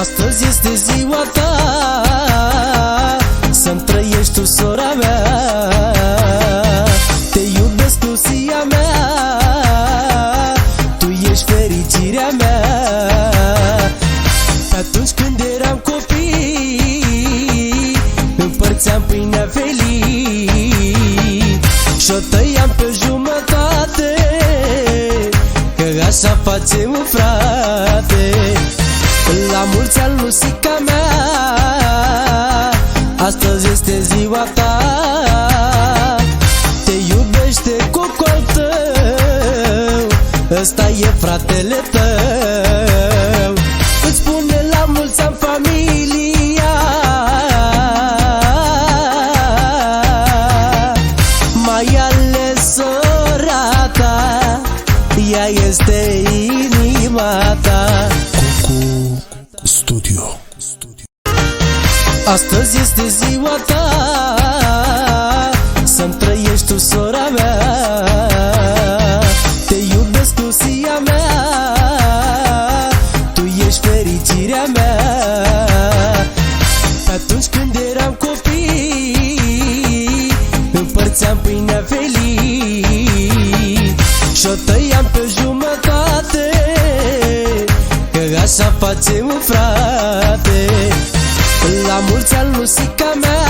Astăzi este ziua ta, să-mi trăiești tu, sora mea. Te iubesc, tu, sia mea, tu ești fericirea mea. Pe atunci când eram copii, împărțeam pâinea feliz și-o tăiam pe jumătate, că așa facem, frate. La mulți ani, Lusica mea, astăzi este ziua ta. Te iubește cocol tău, ăsta e fratele tău. Îți spune la mulți ani familia, mai ales sora ta, ea este inima ta. Studio. Astăzi este ziua ta, să-mi trăiești tu, sora mea. Te iubesc, tu, sia mea, tu ești fericirea mea. Pe atunci când eram copii, împărțeam pâinea feliz și-o tăiam pe jumătate, că așa facem, frate. La mulți ani, Lusica mea,